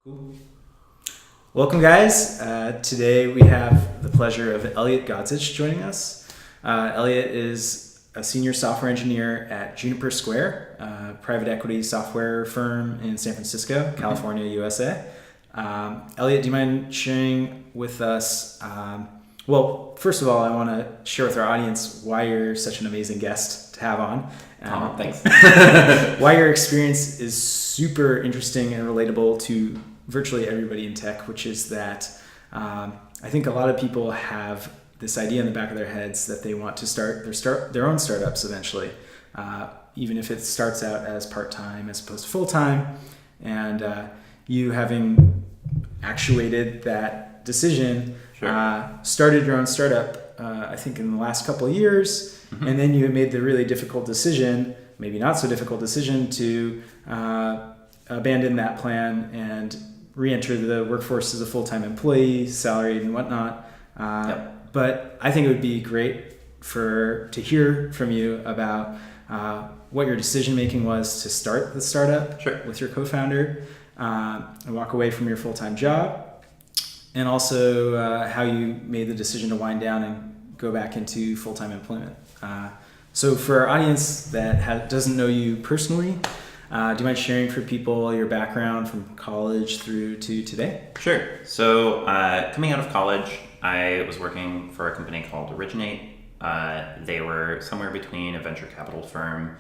Cool. Welcome, guys. Today we have the pleasure of Elliot Godzich joining us. Elliot is a senior software engineer at Juniper Square, a private equity software firm in San Francisco, California, USA. Elliot, do you mind sharing with us, well, first of all, I want to share with our audience why you're such an amazing guest to have on. Thanks. Why your experience is super interesting and relatable to virtually everybody in tech, which is that I think a lot of people have this idea in the back of their heads that they want to start their own startups eventually, even if it starts out as part-time as opposed to full-time. And you having actuated that decision, Sure. started your own startup, I think in the last couple of years, and then you made the really difficult decision, maybe not so difficult decision, to abandon that plan and re-enter the workforce as a full-time employee, salaried and whatnot. But I think it would be great to hear from you about what your decision-making was to start the startup with your co-founder and walk away from your full-time job, and also how you made the decision to wind down and go back into full-time employment. So for our audience that doesn't know you personally, do you mind sharing for people your background from college through to today? Sure. So coming out of college, I was working for a company called Originate. They were somewhere between a venture capital firm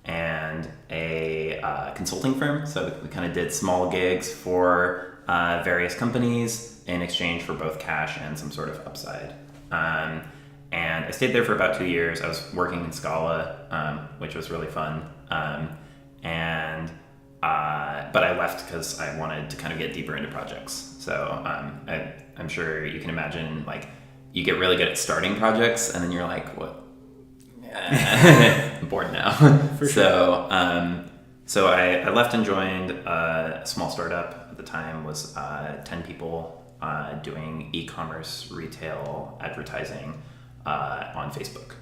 and a consulting firm. So we kind of did small gigs for various companies in exchange for both cash and some sort of upside. And I stayed there for about 2 years. I was working in Scala, which was really fun. But I left because I wanted to kind of get deeper into projects. So I'm sure you can imagine, like, you get really good at starting projects, and then you're like, what? I'm bored now. For sure. So I left and joined a small startup. At the time was 10 people doing e-commerce retail advertising on Facebook.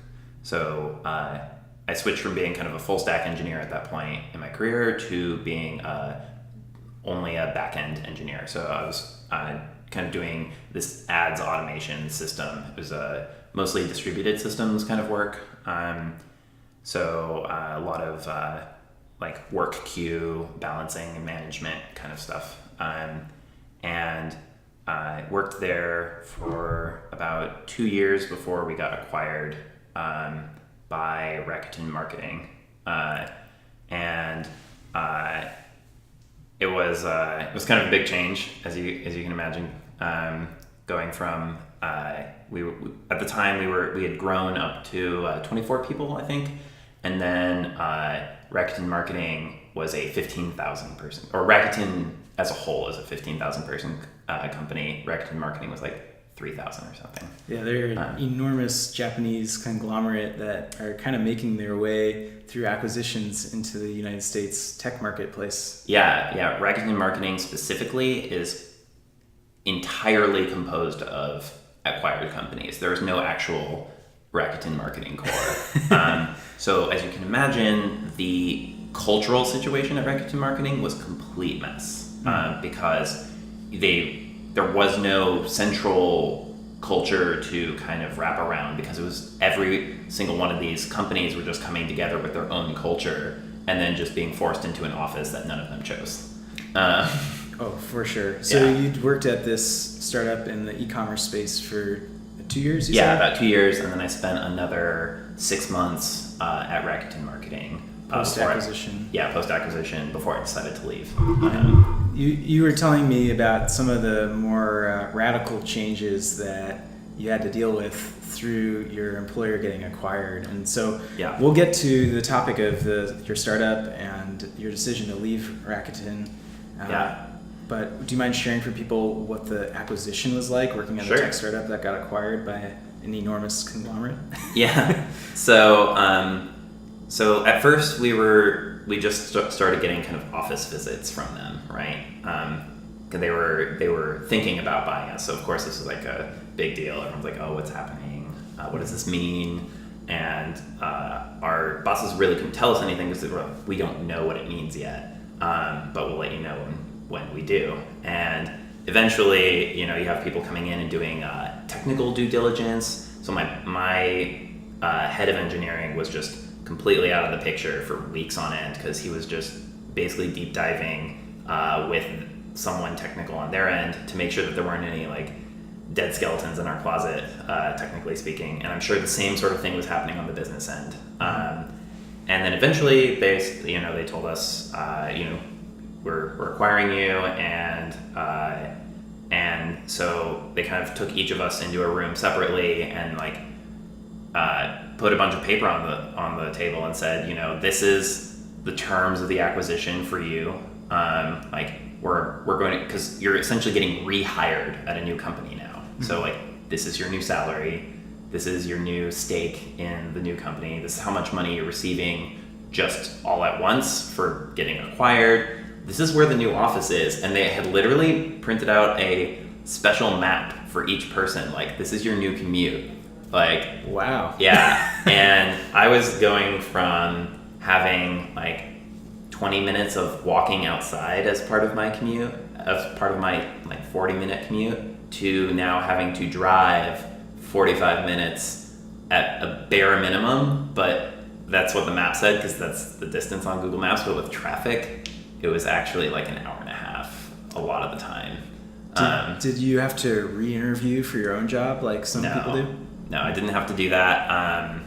So I switched from being kind of a full stack engineer at that point in my career to being only a back-end engineer. So I was kind of doing this ads automation system. It was mostly distributed systems kind of work. So a lot of like work queue balancing and management kind of stuff. And I worked there for about 2 years before we got acquired by Rakuten Marketing, and it was kind of a big change, as you can imagine, going from we at the time we had grown up to 24 people, I think, and then Rakuten Marketing was a 15,000 person, or Rakuten as a whole is a 15,000 person company. Rakuten Marketing was like 3,000 or something. Yeah, they're an enormous Japanese conglomerate that are kind of making their way through acquisitions into the United States tech marketplace. Yeah. Rakuten Marketing specifically is entirely composed of acquired companies. There is no actual Rakuten Marketing core. So as you can imagine, the cultural situation at Rakuten Marketing was a complete mess because there was no central culture to kind of wrap around, because it was every single one of these companies were just coming together with their own culture and then just being forced into an office that none of them chose. Oh, for sure. So you'd worked at this startup in the e-commerce space for 2 years, you said? About 2 years, and then I spent another 6 months at Rakuten Marketing. Post-acquisition. Post-acquisition, before I decided to leave. You were telling me about some of the more radical changes that you had to deal with through your employer getting acquired. And so we'll get to the topic of your startup and your decision to leave Rakuten. But do you mind sharing for people what the acquisition was like, working at a tech startup that got acquired by an enormous conglomerate? Yeah. So at first we just started getting kind of office visits from them, right? Because they were thinking about buying us. So of course this was like a big deal. Everyone's like, oh, what's happening? What does this mean? And our bosses really couldn't tell us anything because we don't know what it means yet. But we'll let you know when we do. And eventually, you have people coming in and doing technical due diligence. So my head of engineering was just completely out of the picture for weeks on end because he was just basically deep diving with someone technical on their end to make sure that there weren't any like dead skeletons in our closet, technically speaking. And I'm sure the same sort of thing was happening on the business end. And then eventually they told us, we're acquiring you, and so they kind of took each of us into a room separately and like put a bunch of paper on the table and said, this is the terms of the acquisition for you. Like we're going to, because you're essentially getting rehired at a new company now. Mm-hmm. So like this is your new salary, this is your new stake in the new company, this is how much money you're receiving just all at once for getting acquired. This is where the new office is. And they had literally printed out a special map for each person. Like, this is your new commute. Like, wow. Yeah. And I was going from having like 20 minutes of walking outside as part of my commute, as part of my like 40-minute commute, to now having to drive 45 minutes at a bare minimum. But that's what the map said, because that's the distance on Google Maps. But with traffic, it was actually like an hour and a half a lot of the time. Did you have to re-interview for your own job like some people do? No, I didn't have to do that.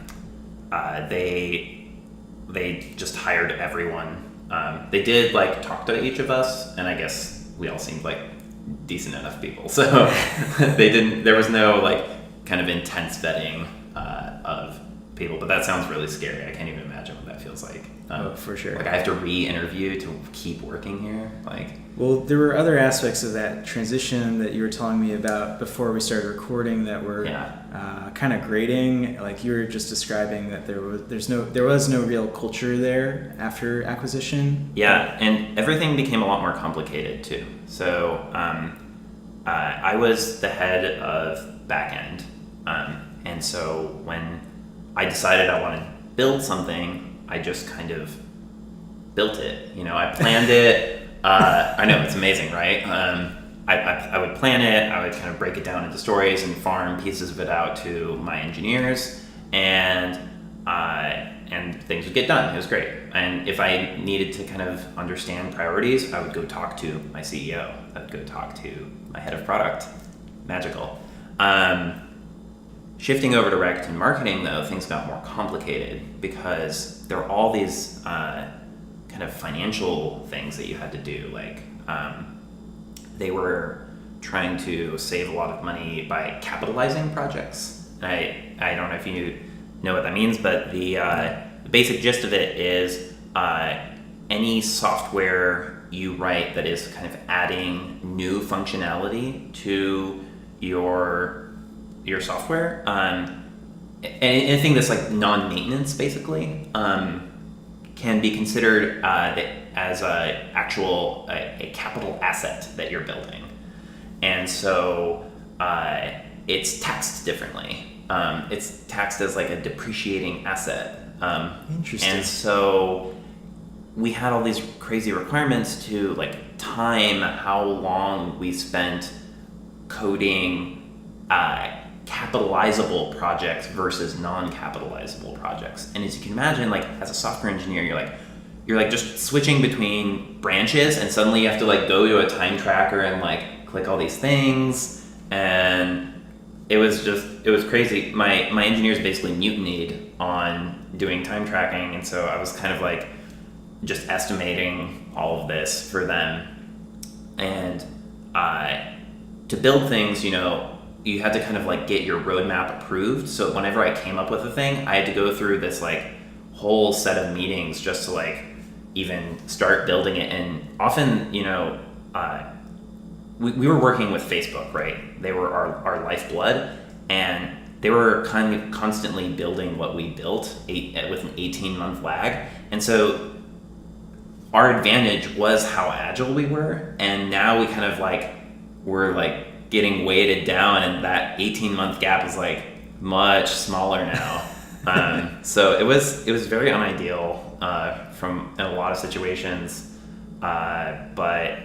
They just hired everyone. They did like talk to each of us, and I guess we all seemed like decent enough people. So there was no like kind of intense vetting of people, but that sounds really scary. I can't even imagine what that feels like. For sure. Like I have to re-interview to keep working here. Well, there were other aspects of that transition that you were telling me about before we started recording that were kind of grating. Like you were just describing that there was no real culture there after acquisition. Yeah, and everything became a lot more complicated too. So I was the head of backend, and so when I decided I wanted to build something, I just kind of built it. I planned it. I know, it's amazing, right? I would plan it. I would kind of break it down into stories and farm pieces of it out to my engineers, and things would get done. It was great. And if I needed to kind of understand priorities, I would go talk to my CEO. I would go talk to my head of product. Magical. Shifting over to Rakuten marketing, though, things got more complicated because there were all these kind of financial things that you had to do. Like they were trying to save a lot of money by capitalizing projects. And I don't know if you know what that means, but the basic gist of it is any software you write that is kind of adding new functionality to your software, anything that's like non-maintenance basically, can be considered as a capital asset that you're building. And so it's taxed differently. It's taxed as like a depreciating asset. Interesting. And so we had all these crazy requirements to like time how long we spent coding capitalizable projects versus non-capitalizable projects. And as you can imagine, like as a software engineer, you're like just switching between branches, and suddenly you have to like go to a time tracker and like click all these things, and it was crazy. My engineers basically mutinied on doing time tracking, and so I was kind of like just estimating all of this for them. And to build things, you had to kind of like get your roadmap approved. So whenever I came up with a thing, I had to go through this like whole set of meetings just to like even start building it. And often, we were working with Facebook, right? They were our lifeblood, and they were kind of constantly building what we built with an 18-month lag. And so our advantage was how agile we were. And now we kind of like, we're like getting weighted down, and that 18-month gap is like much smaller now. So it was very unideal in a lot of situations, but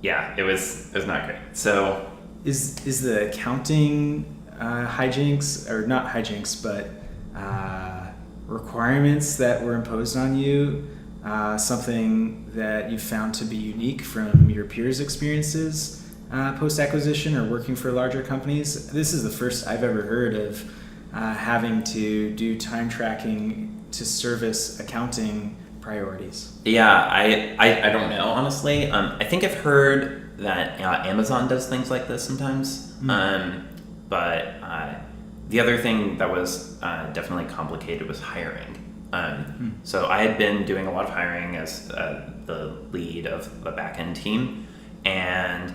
yeah, it was not great. So Is the accounting hijinks, or not hijinks, but requirements that were imposed on you something that you found to be unique from your peers' experiences post-acquisition or working for larger companies? This is the first I've ever heard of having to do time tracking to service accounting priorities. yeah, I don't know, honestly. I think I've heard that Amazon does things like this sometimes. But the other thing that was definitely complicated was hiring. So I had been doing a lot of hiring as the lead of the back-end team, and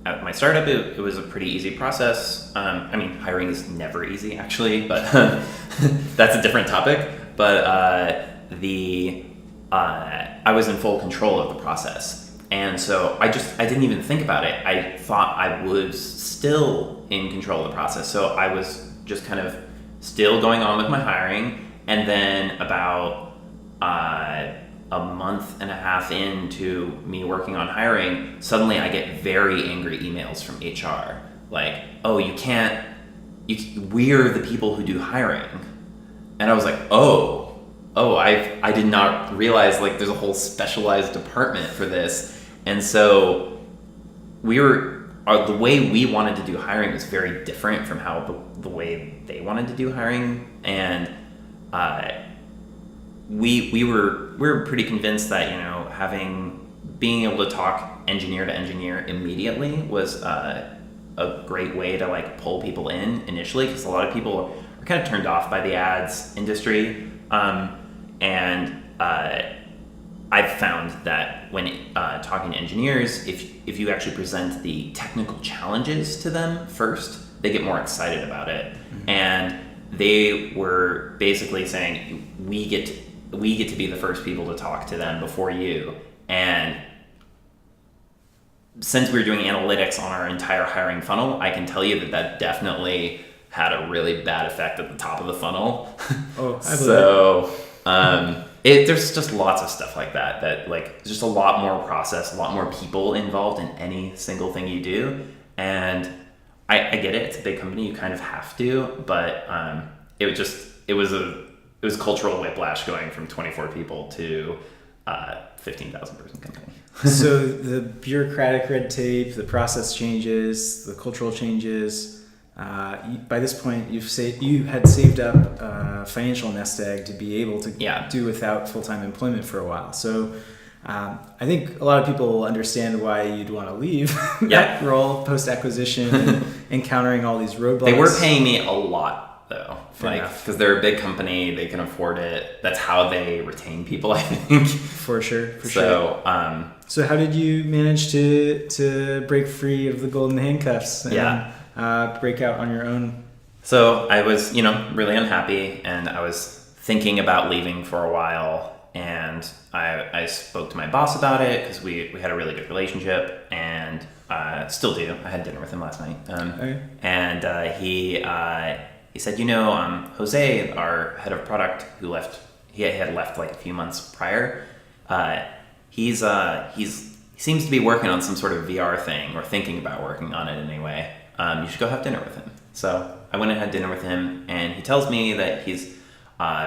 at my startup, it was a pretty easy process. I mean, hiring is never easy, actually, but that's a different topic. But I was in full control of the process, and so I didn't even think about it. I thought I was still in control of the process, so I was just kind of still going on with my hiring. And then about a month and a half into me working on hiring, suddenly I get very angry emails from HR. Like, oh, we're the people who do hiring. And I was like, I did not realize like there's a whole specialized department for this. And so the way we wanted to do hiring was very different from how the way they wanted to do hiring. And we were pretty convinced that, being able to talk engineer to engineer immediately was a great way to like pull people in initially, because a lot of people are kind of turned off by the ads industry. And I've found that when talking to engineers, if you actually present the technical challenges to them first, they get more excited about it. And they were basically saying, we get to be the first people to talk to them before you. And since we were doing analytics on our entire hiring funnel, I can tell you that definitely had a really bad effect at the top of the funnel. Oh, I believe so there's just lots of stuff like that like there's just a lot more process, a lot more people involved in any single thing you do. And I get it, it's a big company, you kind of have to, but it was cultural whiplash going from 24 people to 15,000 person company. So the bureaucratic red tape, the process changes, the cultural changes. By this point, you had saved up a financial nest egg to be able to do without full-time employment for a while. So I think a lot of people will understand why you'd want to leave that role post-acquisition and encountering all these roadblocks. They were paying me a lot, though. Fair enough. Because they're a big company, they can afford it. That's how they retain people, I think. For sure. So how did you manage to break free of the golden handcuffs and break out on your own? So I was, really unhappy, and I was thinking about leaving for a while. And I spoke to my boss about it because we had a really good relationship, and still do. I had dinner with him last night. And he said, Jose, our head of product, he had left like a few months prior. He seems to be working on some sort of VR thing, or thinking about working on it anyway. You should go have dinner with him. So I went and had dinner with him, and he tells me that he's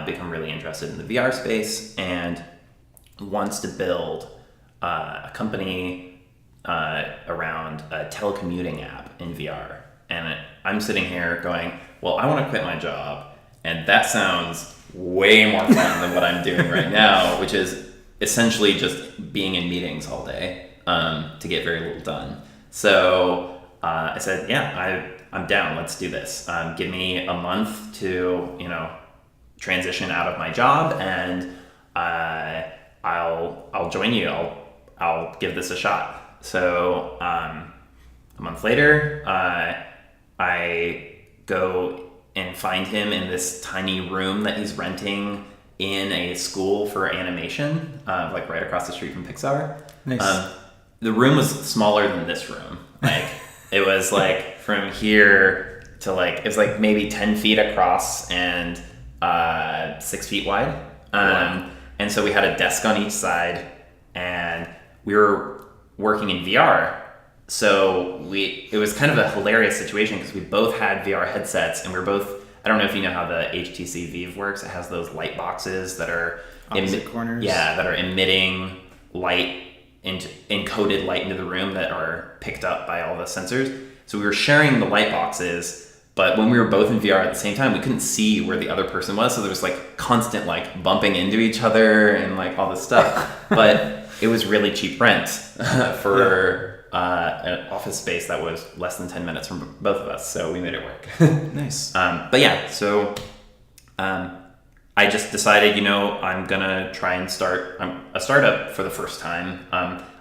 become really interested in the VR space and wants to build a company around a telecommuting app in VR. And I'm sitting here going, well, I want to quit my job, and that sounds way more fun than what I'm doing right now, which is essentially just being in meetings all day to get very little done. So I said, I'm down. Let's do this. Give me a month to, transition out of my job, and I'll join you. I'll give this a shot. So a month later, I go and find him in this tiny room that he's renting in a school for animation, like right across the street from Pixar. Nice. The room was smaller than this room. Like it was like from here to like, it was like maybe 10 feet across and 6 feet wide. Wow. And so we had a desk on each side, and we were working in VR. So it was kind of a hilarious situation because we both had VR headsets and we're both, I don't know if you know how the HTC Vive works. It has those light boxes that are opposite corners. Yeah, that are emitting light encoded light into the room that are picked up by all the sensors. So we were sharing the light boxes, but when we were both in VR at the same time, we couldn't see where the other person was. So there was like constant like bumping into each other and like all this stuff. But it was really cheap rent for an office space that was less than 10 minutes from both of us. So we made it work. Nice. But yeah, so I just decided, I'm gonna try and start a startup for the first time.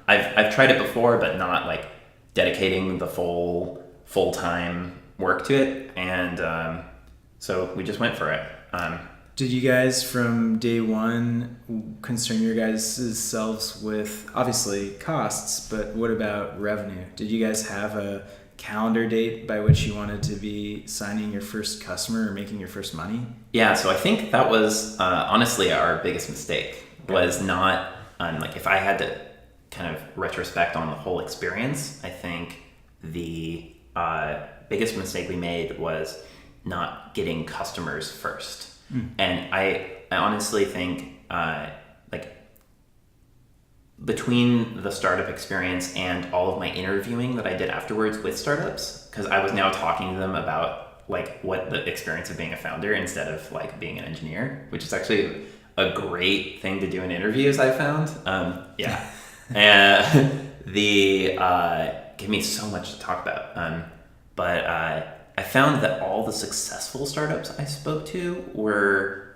I've tried it before, but not like dedicating the full-time work to it. And so we just went for it. Did you guys from day one concern your guys' selves with obviously costs, but what about revenue? Did you guys have a calendar date by which you wanted to be signing your first customer or making your first money? Yeah, so I think that was honestly our biggest mistake. Was not like if I had to kind of retrospect on the whole experience, I think the biggest mistake we made was not getting customers first. And I honestly think like between the startup experience and all of my interviewing that I did afterwards with startups, because I was now talking to them about like what the experience of being a founder instead of like being an engineer, which is actually a great thing to do in interviews, I found. Yeah. And gave me so much to talk about. But I found that all the successful startups I spoke to were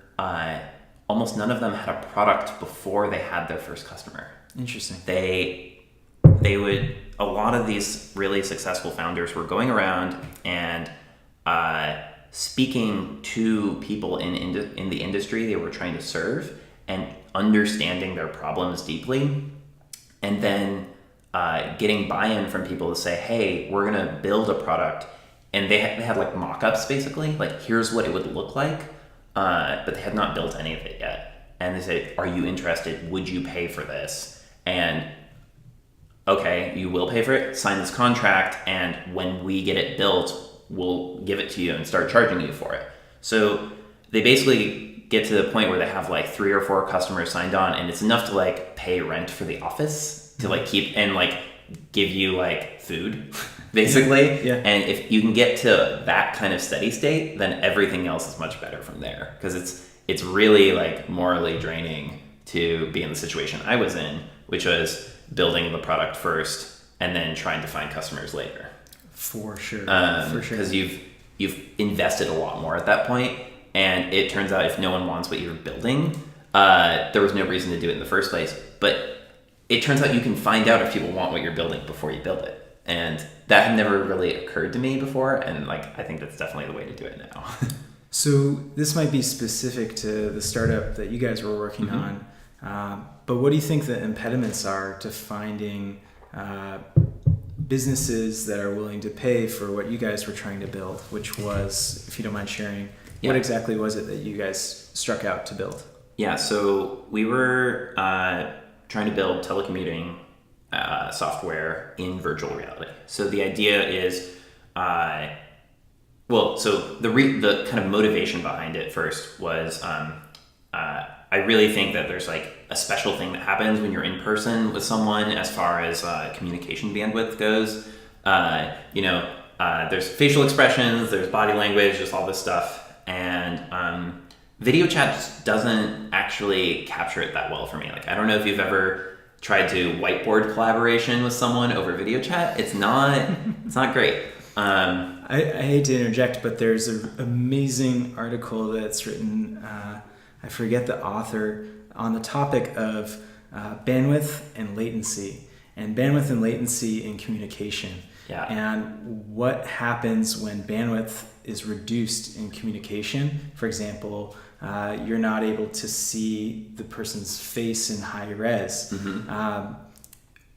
almost none of them had a product before they had their first customer. Interesting. A lot of these really successful founders were going around and speaking to people in the industry they were trying to serve and understanding their problems deeply, and then getting buy-in from people to say, hey, we're going to build a product. And they had like mock-ups basically, like here's what it would look like, but they had not built any of it yet. And they say, are you interested? Would you pay for this? And okay, you will pay for it, sign this contract, and when we get it built, we'll give it to you and start charging you for it. So they basically get to the point where they have like 3 or 4 customers signed on, and it's enough to like pay rent for the office to like keep and like give you like food. Basically. Yeah. And if you can get to that kind of steady state, then everything else is much better from there. Because it's really like morally draining to be in the situation I was in, which was building the product first and then trying to find customers later. For sure. Because you've invested a lot more at that point, and it turns out if no one wants what you're building, there was no reason to do it in the first place. But it turns out you can find out if people want what you're building before you build it. And that had never really occurred to me before, and like I think that's definitely the way to do it now. So this might be specific to the startup that you guys were working on, but what do you think the impediments are to finding businesses that are willing to pay for what you guys were trying to build, which was, if you don't mind sharing, what exactly was it that you guys struck out to build? Yeah, so we were trying to build telecommuting software in virtual reality. So the idea is, the kind of motivation behind it first was, I really think that there's like a special thing that happens when you're in person with someone as far as communication bandwidth goes. There's facial expressions, there's body language, just all this stuff, and video chat just doesn't actually capture it that well for me. Like I don't know if you've ever tried to whiteboard collaboration with someone over video chat. It's not great. I hate to interject, but there's an amazing article that's written, I forget the author, on the topic of bandwidth and latency in communication. Yeah. And what happens when bandwidth is reduced in communication. For example, you're not able to see the person's face in high res.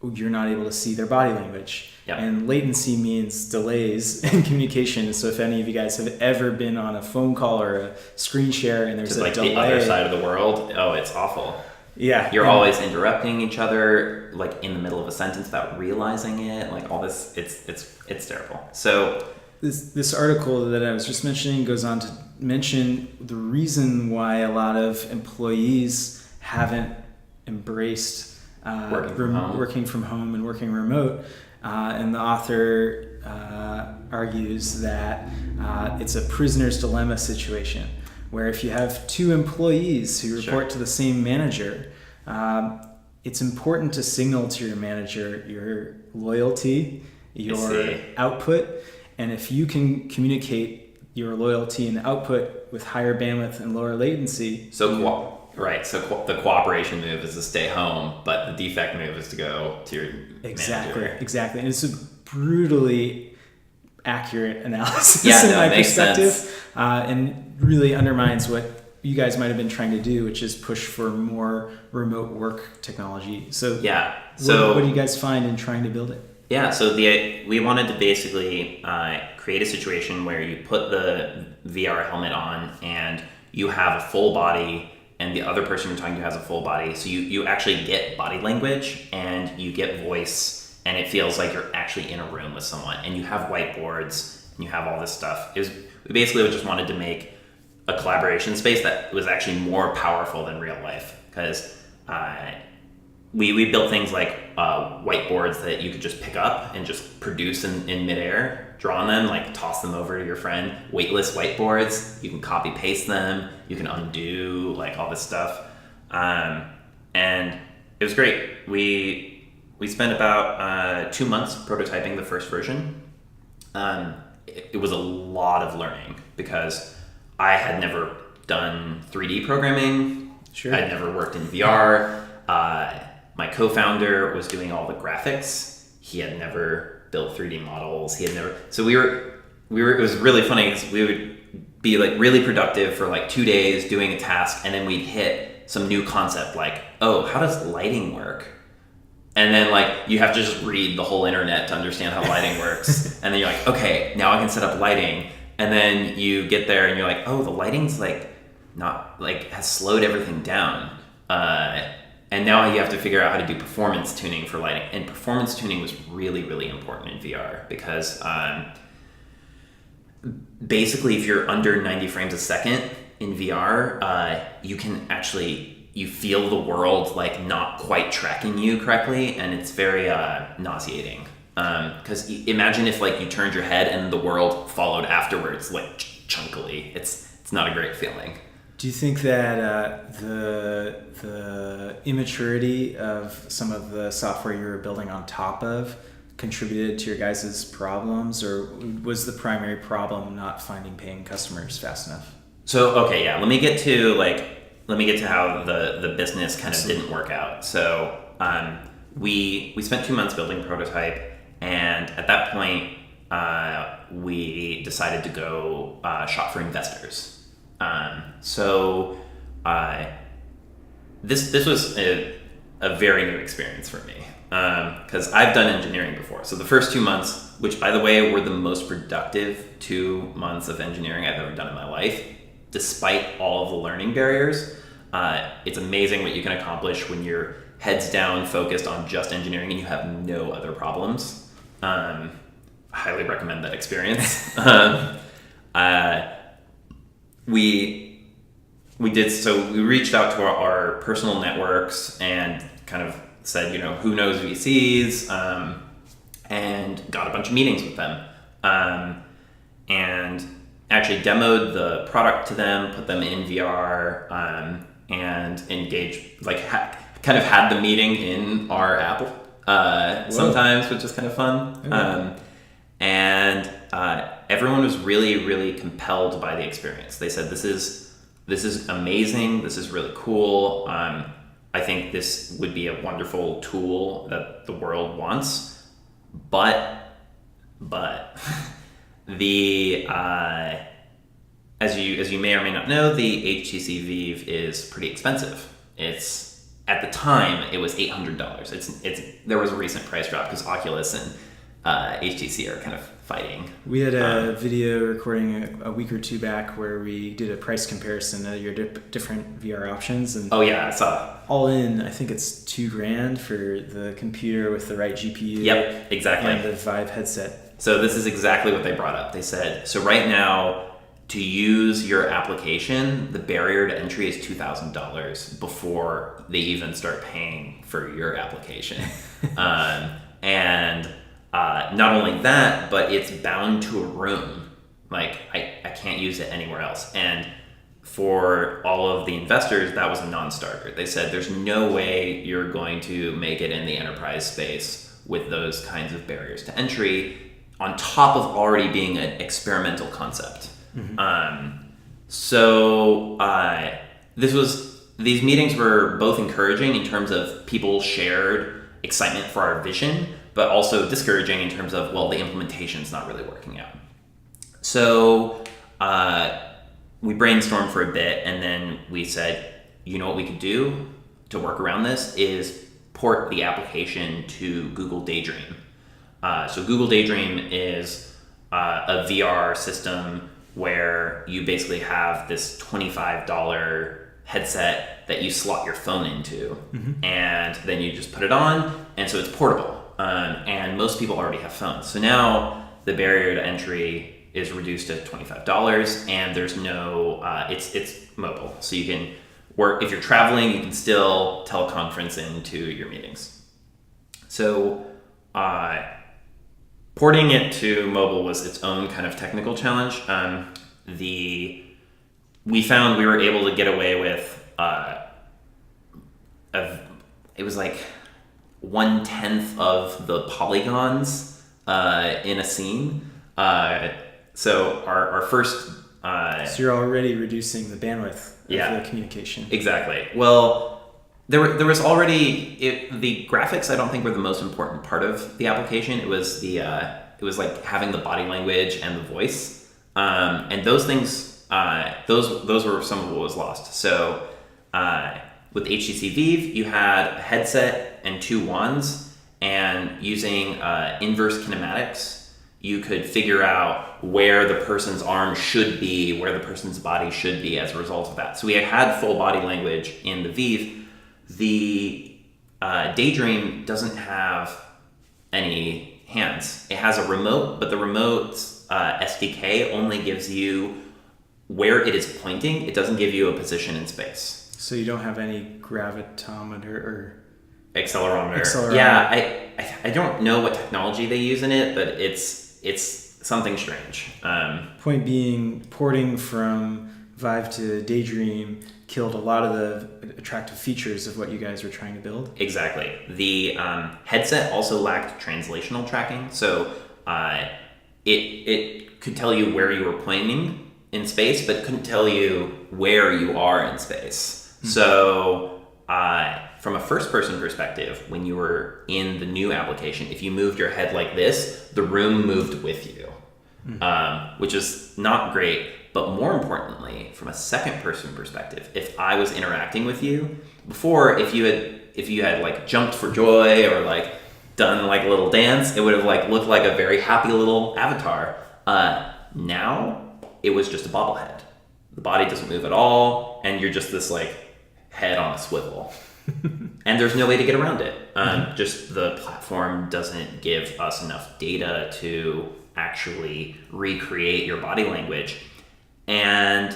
You're not able to see their body language. Yep. And latency means delays in communication. So if any of you guys have ever been on a phone call or a screen share and there's to a like delay, the other side of the world, oh, it's awful. Yeah. You're always interrupting each other, like in the middle of a sentence without realizing it. Like all this, it's terrible. So this article that I was just mentioning goes on to mention the reason why a lot of employees haven't embraced working from home and working remote. And the author argues that it's a prisoner's dilemma situation, where if you have two employees who report to the same manager, it's important to signal to your manager your loyalty, your output, and if you can communicate your loyalty and output with higher bandwidth and lower latency. So the cooperation move is to stay home, but the defect move is to go to your manager. Exactly. And it's a brutally accurate analysis in my makes perspective, sense. And really undermines what you guys might have been trying to do, which is push for more remote work technology. So what do you guys find in trying to build it? Yeah, so we wanted to basically create a situation where you put the VR helmet on and you have a full body and the other person you're talking to has a full body. So you actually get body language and you get voice, and it feels like you're actually in a room with someone, and you have whiteboards and you have all this stuff. We basically just wanted to make a collaboration space that was actually more powerful than real life, because we built things like whiteboards that you could just pick up and just produce in midair, draw on them, like toss them over to your friend. Weightless whiteboards, you can copy paste them, you can undo, like all this stuff. And it was great. We spent about 2 months prototyping the first version. It was a lot of learning because I had never done 3D programming. Sure. I'd never worked in VR. My co-founder was doing all the graphics. He had never built 3D models. So it was really funny because we would be like really productive for like 2 days doing a task, and then we'd hit some new concept like, oh, how does lighting work? And then like you have to just read the whole internet to understand how lighting works. And then you're like, okay, now I can set up lighting. And then you get there and you're like, oh, the lighting's like not like has slowed everything down. And now you have to figure out how to do performance tuning for lighting. And performance tuning was really, really important in VR because basically if you're under 90 frames a second in VR, you feel the world like not quite tracking you correctly, and it's very nauseating. Because imagine if like you turned your head and the world followed afterwards, like chunkily. It's not a great feeling. Do you think that the immaturity of some of the software you were building on top of contributed to your guys' problems, or was the primary problem not finding paying customers fast enough? So okay, yeah. Let me get to how the business kind of didn't work out. So we spent 2 months building a prototype, and at that point we decided to go shop for investors. This was a very new experience for me because I've done engineering before. So the first 2 months, which by the way were the most productive 2 months of engineering I've ever done in my life, despite all of the learning barriers. It's amazing what you can accomplish when you're heads down focused on just engineering and you have no other problems. Highly recommend that experience. We reached out to our personal networks and kind of said, who knows VCs, and got a bunch of meetings with them, and actually demoed the product to them, put them in VR, and engaged, like kind of had the meeting in our app sometimes, which is kind of fun. And everyone was really, really compelled by the experience. They said, this is amazing. This is really cool. I think this would be a wonderful tool that the world wants. But the as you may or may not know, the HTC Vive is pretty expensive. It's at the time it was $800. There was a recent price drop because Oculus and HTC are kind of fighting. We had a video recording a week or two back where we did a price comparison of your different VR options, and Oh yeah, I saw. all in, I think it's $2,000 for the computer with the right GPU. Yep, exactly. And the Vive headset. So this is exactly what they brought up. They said, so right now, to use your application, the barrier to entry is $2,000 before they even start paying for your application. And not only that, but it's bound to a room. Like, I can't use it anywhere else. And for all of the investors, that was a non-starter. They said there's no way you're going to make it in the enterprise space with those kinds of barriers to entry on top of already being an experimental concept. So these meetings were both encouraging in terms of people shared excitement for our vision, but also discouraging in terms of, well, the implementation's not really working out. So we brainstormed for a bit, and then we said, you know what we could do to work around this is port the application to Google Daydream. So Google Daydream is a VR system where you basically have this $25 headset that you slot your phone into, and then you just put it on, and so it's portable. And most people already have phones. So now the barrier to entry is reduced to $25, and there's no, it's mobile. So you can work, if you're traveling, you can still teleconference into your meetings. So porting it to mobile was its own kind of technical challenge. We found we were able to get away with it was like 1/10 of the polygons in a scene. So our first So you're already reducing the bandwidth of the communication. Exactly. Well, there was already the graphics. I don't think were the most important part of the application. It was it was like having the body language and the voice, and those things. Those were some of what was lost. So with HTC Vive, you had a headset and two wands, and using inverse kinematics, you could figure out where the person's arm should be, where the person's body should be as a result of that. So we had full body language in the Vive. The Daydream doesn't have any hands. It has a remote, but the remote's SDK only gives you where it is pointing. It doesn't give you a position in space. So you don't have any gravitometer or accelerometer. Yeah, I don't know what technology they use in it, but it's something strange. Point being, porting from Vive to Daydream killed a lot of the attractive features of what you guys were trying to build. Exactly. The headset also lacked translational tracking, so it could tell you where you were pointing in space, but couldn't tell you where you are in space. So from a first-person perspective, when you were in the new application, if you moved your head like this, the room moved with you, which is not great. But more importantly, from a second-person perspective, if I was interacting with you before, if you had like jumped for joy or like done like a little dance, it would have like looked like a very happy little avatar. Now it was just a bobblehead. The body doesn't move at all, and you're just this like head on a swivel. And there's no way to get around it. Just the platform doesn't give us enough data to actually recreate your body language. And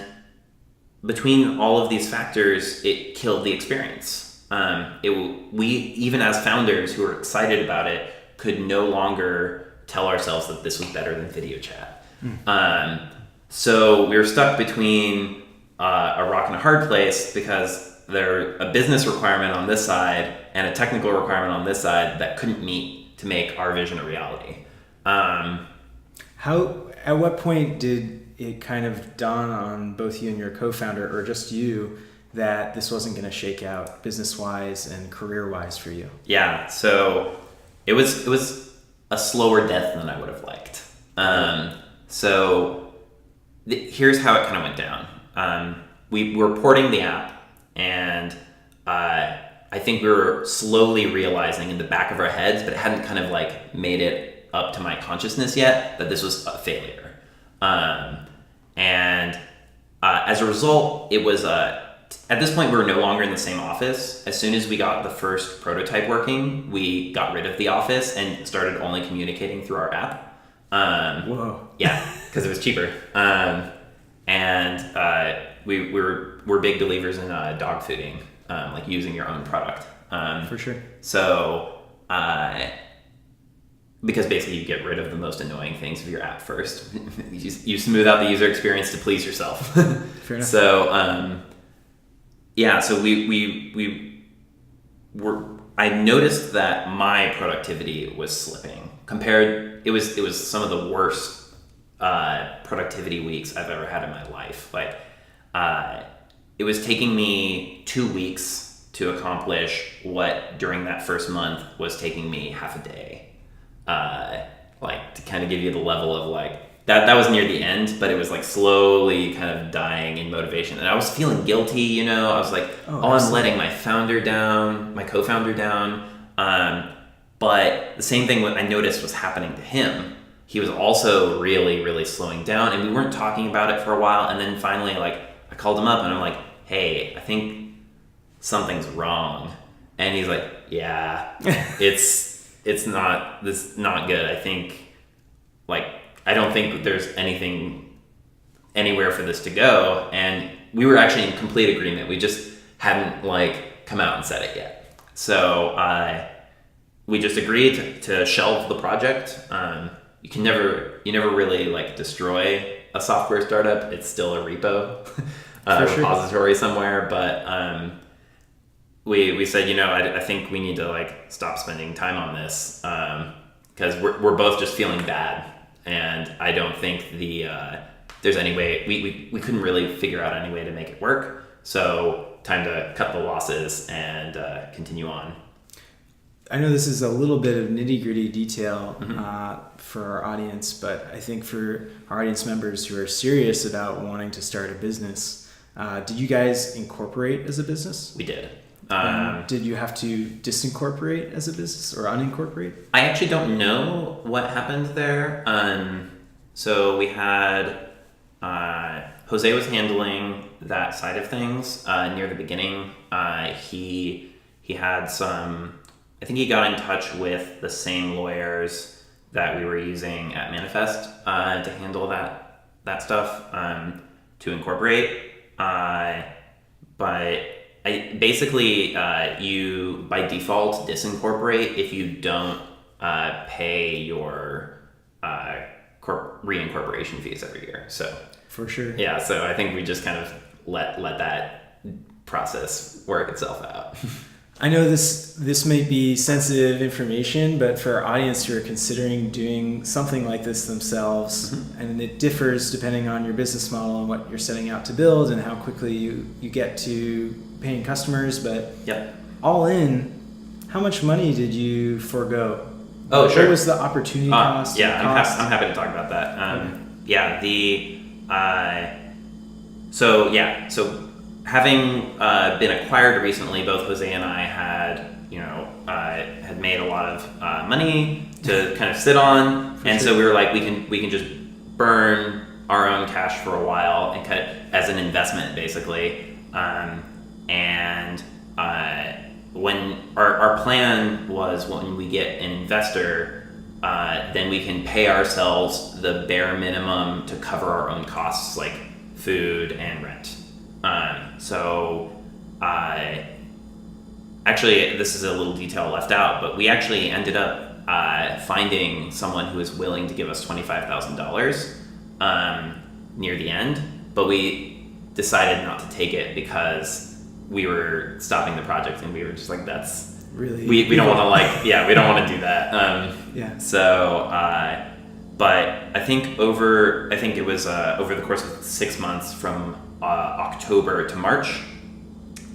between all of these factors, it killed the experience. We, even as founders who were excited about it, could no longer tell ourselves that this was better than video chat. So we were stuck between a rock and a hard place, because there's a business requirement on this side and a technical requirement on this side that couldn't meet to make our vision a reality. At what point did it kind of dawn on both you and your co-founder, or just you, that this wasn't going to shake out business-wise and career-wise for you? Yeah, so it was a slower death than I would have liked. Here's how it kind of went down. We were porting the app, and I think we were slowly realizing in the back of our heads, but it hadn't kind of like made it up to my consciousness yet that this was a failure. And as a result, it was at this point we were no longer in the same office. As soon as we got the first prototype working, we got rid of the office and started only communicating through our app. Whoa. Yeah, because it was cheaper. And we're big believers in dog fooding, like using your own product. For sure. So, because basically you get rid of the most annoying things of your app first. You smooth out the user experience to please yourself. Fair enough. So, so I noticed that my productivity was slipping. It was some of the worst productivity weeks I've ever had in my life. Like, it was taking me 2 weeks to accomplish what during that first month was taking me half a day. Like, to kind of give you the level of like, that was near the end, but it was like slowly kind of dying in motivation. And I was feeling guilty, I was like, I'm letting my co-founder down. But the same thing I noticed was happening to him. He was also really, really slowing down, and we weren't talking about it for a while. And then finally, like, I called him up and I'm like, hey, I think something's wrong. And he's like, yeah, it's not good. I think, like, I don't think there's anywhere for this to go. And we were actually in complete agreement. We just hadn't like come out and said it yet. So we just agreed to shelve the project. You never really like destroy a software startup. It's still a repo, repository somewhere. But we said, I think we need to like stop spending time on this because we're both just feeling bad. And I don't think there's any way, we couldn't really figure out any way to make it work. So time to cut the losses and continue on. I know this is a little bit of nitty-gritty detail for our audience, but I think for our audience members who are serious about wanting to start a business, did you guys incorporate as a business? We did. Did you have to disincorporate as a business or unincorporate? I actually don't know what happened there. So we had Jose was handling that side of things near the beginning. He had some. I think he got in touch with the same lawyers that we were using at Manifest to handle that stuff to incorporate. But you by default disincorporate if you don't pay your reincorporation fees every year. So for sure. Yeah. So I think we just kind of let that process work itself out. I know this may be sensitive information, but for our audience who are considering doing something like this themselves, and it differs depending on your business model and what you're setting out to build and how quickly you get to paying customers, but all in, how much money did you forego? Oh, sure. What was the opportunity cost? Yeah, I'm happy to talk about that. So having been acquired recently, both Jose and I had made a lot of money to kind of sit on, so we were like, we can just burn our own cash for a while and cut it as an investment, basically. When our plan was, when we get an investor, then we can pay ourselves the bare minimum to cover our own costs, like food and rent. Actually, this is a little detail left out, but we actually ended up finding someone who was willing to give us $25,000 near the end, but we decided not to take it because we were stopping the project and we were just like, that's really, we don't want to we don't want to do that. But I think it was over the course of 6 months from October to March,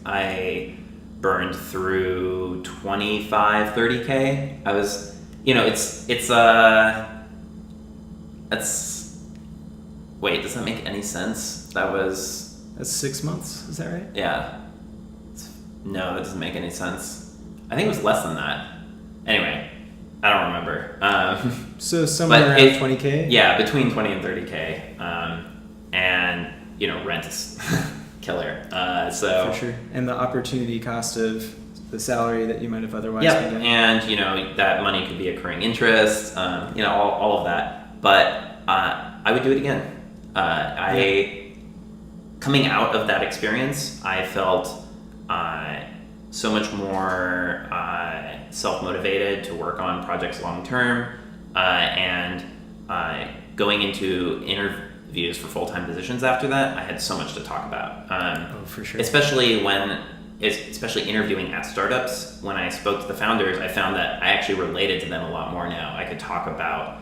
I burned through 30K. I was, wait, does that make any sense? That's 6 months, is that right? Yeah. No, that doesn't make any sense. I think it was less than that. Anyway, I don't remember. So somewhere But around 20K? Yeah, between 20 and 30K. And, rent is killer. So For sure. And the opportunity cost of the salary that you might have otherwise yeah, been getting. and, that money could be accruing interest, all of that. But I would do it again. Coming out of that experience, I felt so much more self-motivated to work on projects long-term, and going into interviews for full-time positions after that, I had so much to talk about. For sure. Especially interviewing at startups. When I spoke to the founders, I found that I actually related to them a lot more now. I could talk about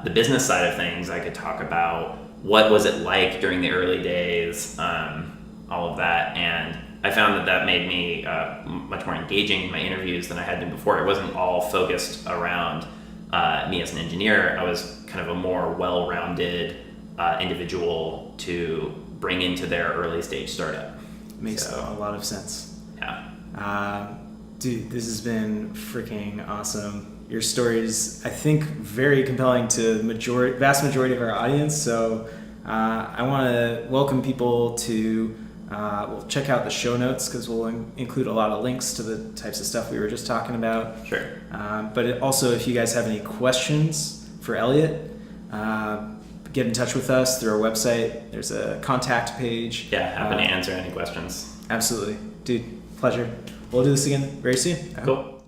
the business side of things. I could talk about what was it like during the early days, all of that. And I found that made me much more engaging in my interviews than I had been before. It wasn't all focused around me as an engineer. I was kind of a more well-rounded individual to bring into their early stage startup. Makes a lot of sense. Yeah. Dude, this has been freaking awesome. Your story is, I think, very compelling to vast majority of our audience. So I want to welcome people to we'll check out the show notes, because we'll include a lot of links to the types of stuff we were just talking about. Sure. But also, if you guys have any questions for Elliot, get in touch with us through our website. There's a contact page. Yeah, happy to answer any questions. Absolutely. Dude, pleasure. We'll do this again very soon. Cool.